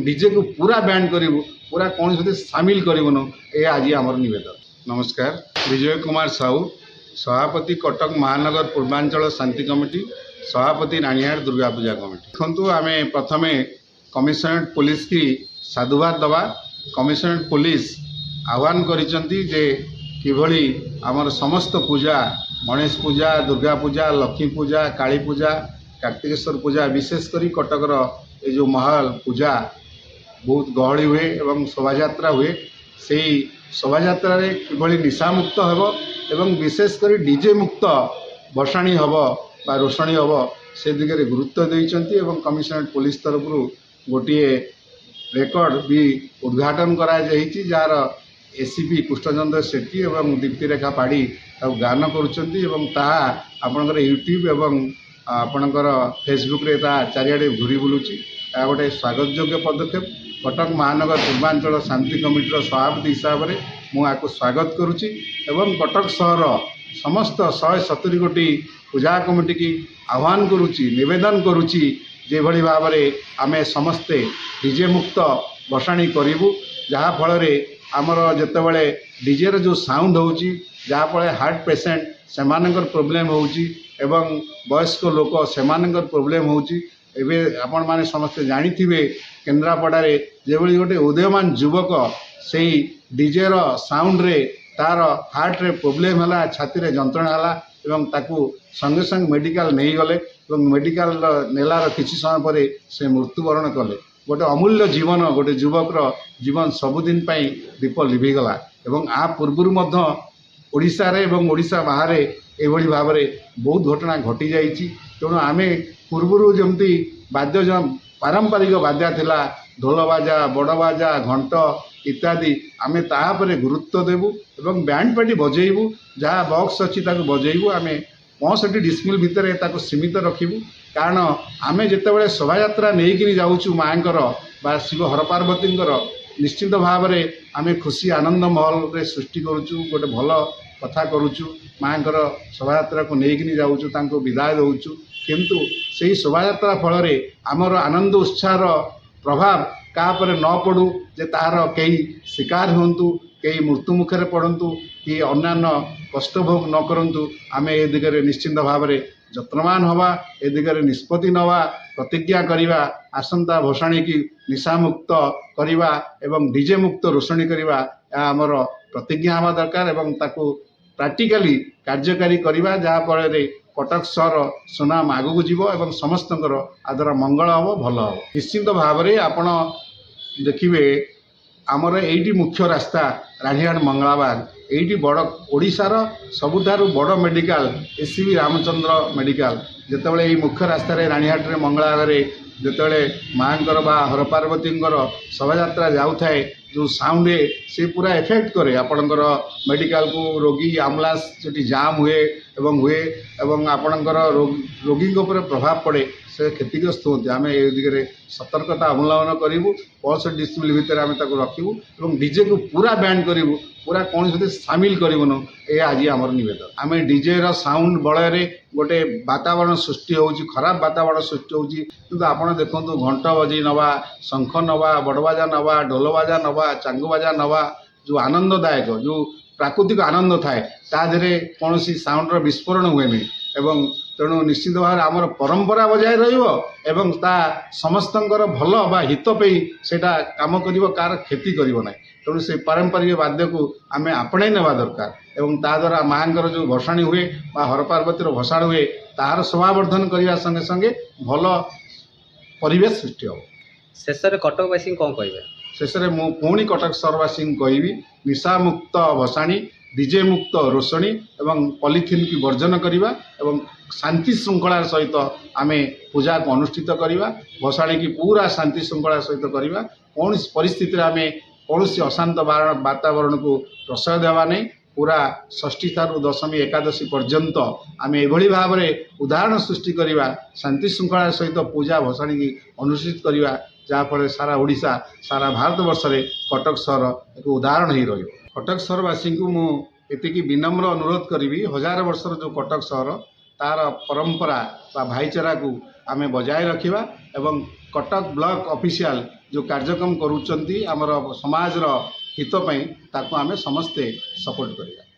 DJ को पूरा ban करूँ पूरा कौन से सामिल करूँ ये आज आम नवेदन। नमस्कार, विजय कुमार साहू, सभापति कटक महानगर पूर्वांचल शांति कमिटी, सभापति रानीहाट दुर्गा पूजा कमिटी। देखु आम प्रथम कमिशनरेट पुलिस की साधुवाद दवा। कमिशनरेट पुलिस आह्वान करिसेंती जे किभली आमर समस्त पूजा गणेश पूजा, दुर्गा पूजा, लक्ष्मी पूजा, काली पूजा, कार्तिकेश्वर पूजा, विशेषकर कटकर ये जो महल पूजा बहुत गहली हुए एवं शोभा हुए, से शोभा किभली निशा मुक्त हेब एवं विशेषकर डीजे मुक्त बसाणी हम बा रोषणी हम से दिगरे गुरुत्व देइचंती। एवं कमिशनरेट पुलिस तरफ गोटे रेकर्ड भी उद्घाटन कराई जार एसीपी कृष्णचंद्र सेठी एवं दीप्तिरेखा पाड़ी गान कर यूट्यूब एवं आपणकर फेसबुक रे चारिआडे घूरी बुलूची। गोटे स्वागत योग्य पदक्षेप। कटक महानगर पूर्वांचल शांति कमिटीर सभापति हिसाब से मुझे स्वागत करुच्ची एवं कटक सहर समस्त 170 गोटी पूजा कमिटी की आह्वान करुच्ची, निवेदन करुच्ची जे भली भाव में आमे समस्ते डीजे मुक्त बसाणी करूँ, जहाँफल आमर जितेबाला डीजे जो साउंड होची जहाँफल हार्ट पेसेंट से प्रोब्लेम होची एवं वयस्क लोक से प्रोब्लेम होची। एबे आपण माने समस्ते जानिथिबे केन्द्रापड़ारे जेभली गोटे उदयमान युवक से डीजे रो साउंड रे तार हार्ट रे प्रोब्लेम हला, छाती रे जंत्रणा हला एवं ताकू संगे संग मेडिकल नहीं गले एवं मेडिकल नेलार किछि समय पर से मृत्युवरण कले। गोटे अमूल्य जीवन गोटे युवक जीवन सबुदिन पाई दीप लिभिगला एवं आ पूर्व ओडिशा रे एवं ओडिशा बाहर एभली भाव में बहुत घटना घटी जाइछि। तेणु आमे पूर्व जमती वाद्य पारंपरिक वाद्य थिला ढोल बाजा, बड़ बाजा, घंट इत्यादि आमे ताहापर गुरुत्व देबू एवं बैंड पार्टी बजेबू, जहाँ बॉक्स अच्छी बजेबू आमे 65 डिस्मिल भितर ताको सीमित रखिबू। कारण आमे जेतेबेले शोभा यात्रा नहीं जाऊँ माँकर बा शिव हर पार्वती निश्चित भाव में आमे खुशी आनंद महल रे सृष्टि करुचु, गोटे भल कथा करुचु, माँकर शोभा यात्रा को लेकिन जाऊँ विदाय दौचु। किंतु से शोभा यात्रा फल आमर आनंद उत्साह प्रभाव कापर न पड़ू जे तार कई शिकार हूँ, कई मृत्यु मुखे पड़तु कि अन्य कष्ट भोग न करूँ। आम ए दिगरे निश्चिंत भाव में जत्नवान हवा, ए दिगरे निष्पत्ति नवा, प्रतिज्ञा करिवा, आसंता भसाणी की निशा मुक्त करिवा एवं डीजे मुक्त रोषणी करिवा आमर प्रतिज्ञा हवा दरकार एवं ताकू प्रैक्टिकली कार्यकारी करिवा, जहाँ फल कटक सहर सुनाम आगू जीव एवं समस्त आदर मंगल हम भल हम। निश्चिंत भाव में आपण देखिए आमर एटी मुख्य रास्ता रानीहाट मंगलाबाग, एटी बड़ ओडिशार सबुठारु बड़ मेडिकल एसीबी रामचंद्र मेडिकल जितेबाला ये मुख्य रास्ता रानीहाट रे मंगलाबाग जितेबाला माँकर बा हर पार्वती शोभा यात्रा जाऊ थाए जो साउंड है से पूरा इफेक्ट करे आपणकर मेडिकल को रोगी आम्बुलांस जो जाम हुए आपणकर रोगी प्रभाव पड़े से क्षतिग्रस्त होती। आम ए दिगरे सतर्कता अवलंबन करूँ, 65 डिस्मिल भितर आम रखू और डीजे को पूरा बैन करूँ, पूरा कौन से सामिल करूँ ये आज आम नवेदन। आम डीजे रो साउंड बलय गोटे वातावरण सृष्टि होची, खराब वातावरण सृष्टि होची। किंतु आपण देखंतु घंट बजी नवा, शंख नवा, बड़बाजा नवा, ढोल बाजा नवा, चांगू बाजा नवा, जो आनंददायक जो प्राकृतिक आनंद थाए ताधे कौन साउंड विस्फोरण हुए नहीं एवं तेणु निश्चित भाव में आमर परंपरा बजाय रही ता समस्त भल बा हित पे सेटा काम कर कार क्षति करना। तेणु से पारंपरिक वाद्य को आम आपणे नेवा दरकार एवं ता द्वारा माँकर जो भसाणी हुए बा हर पार्वती भसाण हुए तार शोभावर्धन करने संगे संगे भल परिवेश सृष्टि हो। शेष में कटकवासी कौन कहे? शेष में मु पुणी कटक सहरवासी कहबी निशा मुक्त भसाणी, डीजे मुक्त रोषणी एवं पॉलीथिन की वर्जन करवा एवं शांति श्रृंखला सहित आम पूजा को अनुष्ठित करवा, भसाणी की पूरा शांति श्रृंखला सहित करवा। कौन परिस्थिति आम कौन अशांत वातावरण को प्रशय देवा नहीं, पूरा षष्ठी ठार दशमी एकादशी पर्यंत आम एभली भाव में उदाहरण सृष्टि करवा, शांति श्रृंखला सहित पूजा भसाणी की अनुष्ठित करवा, जहाँफल सारा ओडिशा सारा भारत वर्ष में कटक सहर एक उदाहरण ही रही। कटक सहरवासी को मुझे विनम्र अनुरोध करी, 1000 वर्षर जो कटक सहर तार परंपरा बा भाईचारा को आमे बजाय रखिबा एवं कटक ब्लॉक ऑफिशियल जो कार्यक्रम करुँच आमर समाजर हित ताकू आमे समस्ते सपोर्ट करिया।